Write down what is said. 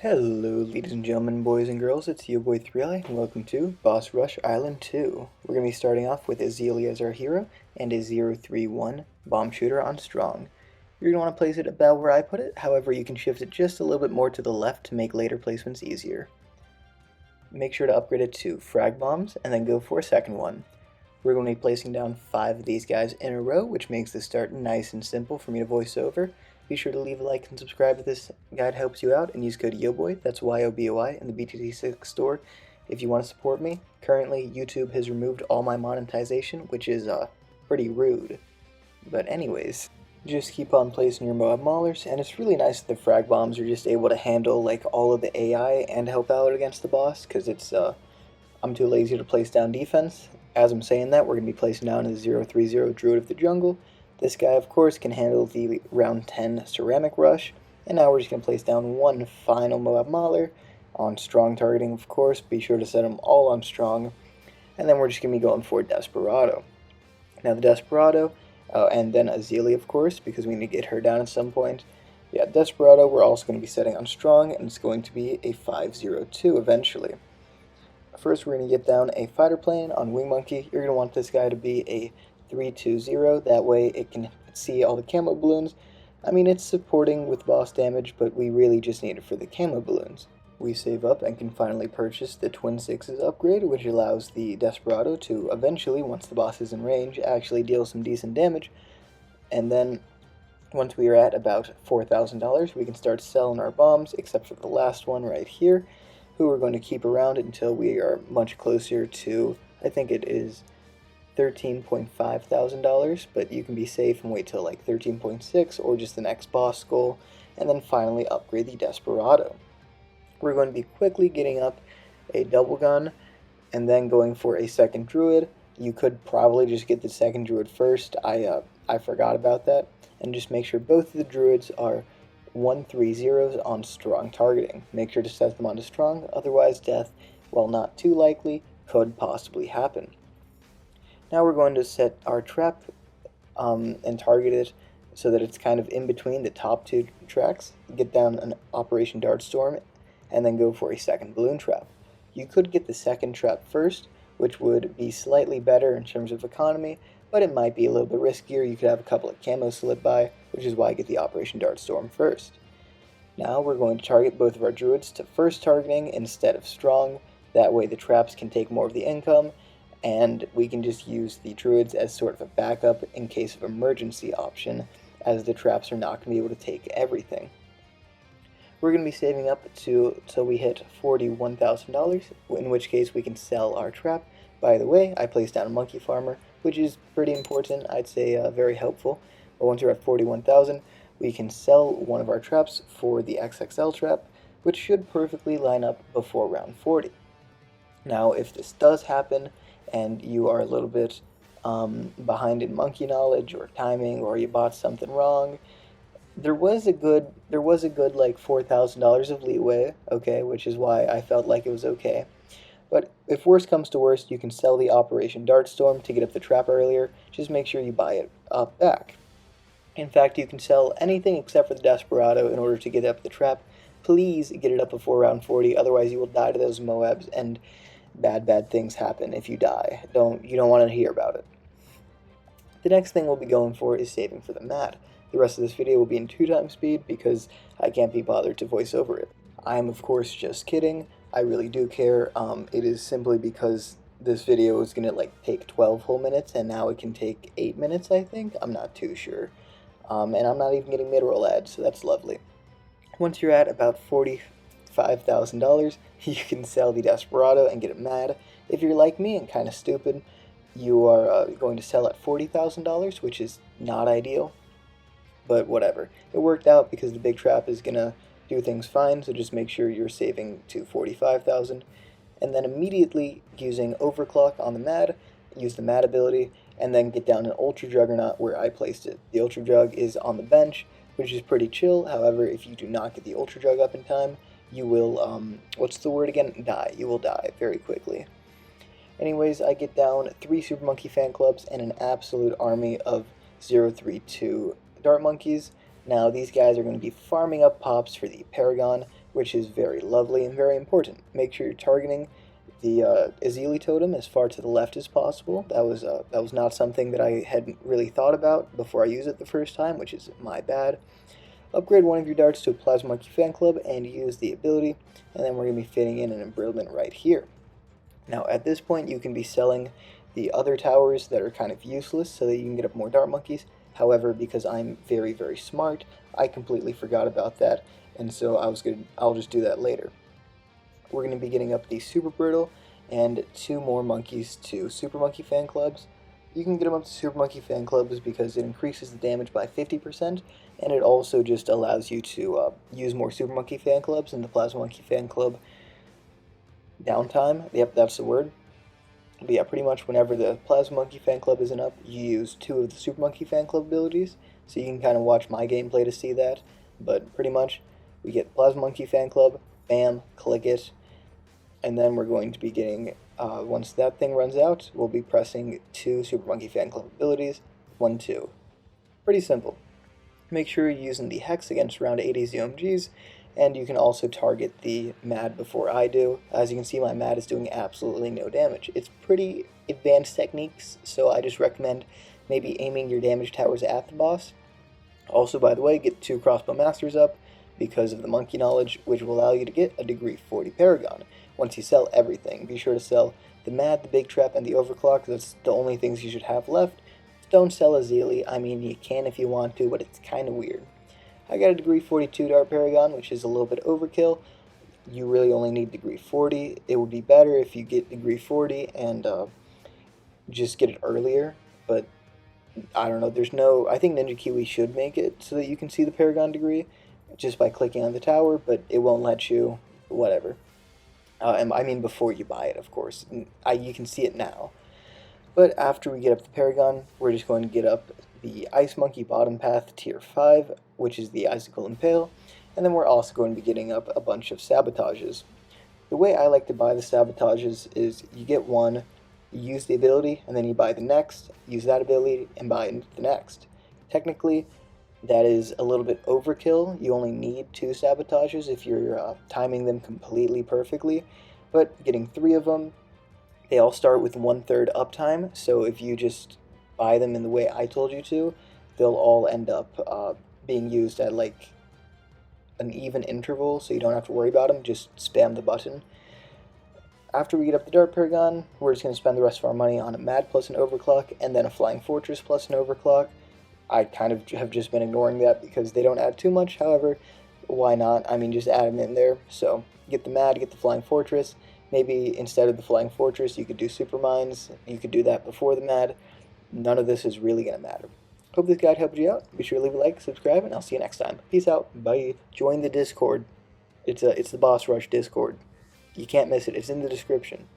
Hello, ladies and gentlemen, boys and girls, it's your boy 3i, and welcome to Boss Rush Island 2. We're going to be starting off with Azalea as our hero, and a 031 bomb shooter on Strong. You're going to want to place it about where I put it, however you can shift it just a little bit more to the left to make later placements easier. Make sure to upgrade it to frag bombs, and then go for a second one. We're going to be placing down 5 of these guys in a row, which makes the start nice and simple for me to voice over. Be sure to leave a like and subscribe if this guide helps you out, and use code YOBOY, that's YOBOY, in the BTD6 store if you want to support me. Currently, YouTube has removed all my monetization, which is pretty rude. But anyways, just keep on placing your Moab Maulers, and it's really nice that the frag bombs are just able to handle like all of the AI and help out against the boss, because it's I'm too lazy to place down defense. As I'm saying that, we're going to be placing down a 030 Druid of the Jungle. This guy, of course, can handle the round 10 Ceramic Rush. And now we're just going to place down one final Moab Mauler on Strong targeting, of course. Be sure to set them all on Strong. And then we're just going to be going for Desperado. Now the Desperado, and then Azalea, of course, because we need to get her down at some point. Yeah, Desperado we're also going to be setting on Strong, and it's going to be a 502 eventually. First, we're going to get down a fighter plane on Wing Monkey. You're going to want this guy to be a 320, that way it can see all the camo balloons. I mean, it's supporting with boss damage, but we really just need it for the camo balloons. We save up and can finally purchase the Twin Sixes upgrade, which allows the Desperado to eventually, once the boss is in range, actually deal some decent damage. And then, once we are at about $4,000, we can start selling our bombs, except for the last one right here, who we're going to keep around until we are much closer to, I think it is $13.5 thousand, but you can be safe and wait till like 13.6 or just the next boss goal, and then finally upgrade the Desperado. We're going to be quickly getting up a double gun and then going for a second Druid. You could probably just get the second Druid first. I forgot about that, and just make sure both of the Druids are 130s on Strong targeting. Make sure to set them onto Strong, otherwise death, while not too likely, could possibly happen. Now we're going to set our trap and target it so that it's kind of in between the top two tracks. Get down an Operation Dartstorm and then go for a second balloon trap. You could get the second trap first, which would be slightly better in terms of economy, but it might be a little bit riskier. You could have a couple of camos slip by, which is why I get the Operation Dartstorm first. Now we're going to target both of our Druids to first targeting instead of Strong. That way the traps can take more of the income, and we can just use the Druids as sort of a backup in case of emergency option, as the traps are not going to be able to take everything. We're going to be saving up till we hit $41,000, in which case we can sell our trap. By the way, I placed down a Monkey Farmer, which is pretty important, I'd say very helpful. But once we're at 41,000, we can sell one of our traps for the XXL trap, which should perfectly line up before round 40. Now, if this does happen, and you are a little bit behind in monkey knowledge or timing, or you bought something wrong, there was a good like $4,000 of leeway, okay, which is why I felt like it was okay. But if worst comes to worst, you can sell the Operation Dartstorm to get up the trap earlier. Just make sure you buy it up back. In fact, you can sell anything except for the Desperado in order to get up the trap. Please get it up before round 40, otherwise you will die to those Moabs, and bad things happen if you die. You don't want to hear about it. The next thing we'll be going for is saving for the mat. The rest of this video will be in 2x speed because I can't be bothered to voice over it. I'm of course just kidding. I really do care. It is simply because this video is gonna like take 12 whole minutes, and now it can take 8 minutes, I think. I'm not too sure. And I'm not even getting mid-roll ads, so that's lovely. Once you're at about $45,000, you can sell the Desperado and get it mad. If you're like me and kind of stupid, you are going to sell at $40,000, which is not ideal, but whatever. It worked out because the big trap is going to do things fine, so just make sure you're saving to $45,000. And then immediately using Overclock on the Mad, use the Mad ability, and then get down an Ultra Juggernaut where I placed it. The Ultra Jug is on the bench, which is pretty chill. However, if you do not get the Ultra Jug up in time, you will, what's the word again? Die. You will die very quickly. Anyways, I get down 3 Super Monkey fan clubs and an absolute army of 032 Dart Monkeys. Now, these guys are going to be farming up pops for the Paragon, which is very lovely and very important. Make sure you're targeting the Azili totem as far to the left as possible. That was not something that I hadn't really thought about before I used it the first time, which is my bad. Upgrade one of your darts to a Plasma Monkey Fan Club and use the ability, and then we're going to be fitting in an Embrittlement right here. Now at this point you can be selling the other towers that are kind of useless so that you can get up more dart monkeys. However, because I'm very, very smart, I completely forgot about that, and so I'll just do that later. We're going to be getting up the Super Brittle and 2 more monkeys to Super Monkey Fan Clubs. You can get them up to Super Monkey Fan Clubs because it increases the damage by 50%, and it also just allows you to use more Super Monkey Fan Clubs in the Plasma Monkey Fan Club downtime. Yep, that's the word. But yeah, pretty much whenever the Plasma Monkey Fan Club isn't up, you use 2 of the Super Monkey Fan Club abilities, so you can kind of watch my gameplay to see that. But pretty much, we get Plasma Monkey Fan Club, bam, click it, and then we're going to be getting, once that thing runs out, we'll be pressing 2 Super Monkey Fan Club abilities, 1, 2. Pretty simple. Make sure you're using the Hex against around 80 ZOMGs, and you can also target the Mad before I do. As you can see, my Mad is doing absolutely no damage. It's pretty advanced techniques, so I just recommend maybe aiming your damage towers at the boss. Also, by the way, get 2 Crossbow Masters up because of the Monkey Knowledge, which will allow you to get a Degree 40 Paragon. Once you sell everything, be sure to sell the Mad, the Big Trap, and the Overclock. That's the only things you should have left. Don't sell Azili. I mean, you can if you want to, but it's kind of weird. I got a Degree 42 Dart Paragon, which is a little bit overkill. You really only need Degree 40. It would be better if you get Degree 40 and just get it earlier, but I don't know. I think Ninja Kiwi should make it so that you can see the Paragon degree just by clicking on the tower, but it won't let you, whatever. And I mean before you buy it, of course. You can see it now. But after we get up the Paragon, we're just going to get up the Ice Monkey Bottom Path Tier 5, which is the Icicle Impale, and then we're also going to be getting up a bunch of Sabotages. The way I like to buy the Sabotages is you get one, you use the ability, and then you buy the next, use that ability, and buy the next. Technically, that is a little bit overkill. You only need 2 Sabotages if you're timing them completely perfectly, but getting 3 of them, they all start with 1/3 uptime, so if you just buy them in the way I told you to, they'll all end up being used at like an even interval, so you don't have to worry about them, just spam the button. After we get up the Dart Paragon, we're just going to spend the rest of our money on a Mad plus an Overclock, and then a Flying Fortress plus an Overclock. I kind of have just been ignoring that because they don't add too much, however, why not? I mean, just add them in there. So, get the Mad, get the Flying Fortress. Maybe instead of the Flying Fortress, you could do Super Mines. You could do that before the Mad. None of this is really going to matter. Hope this guide helped you out. Be sure to leave a like, subscribe, and I'll see you next time. Peace out. Bye. Join the Discord. It's the Boss Rush Discord. You can't miss it. It's in the description.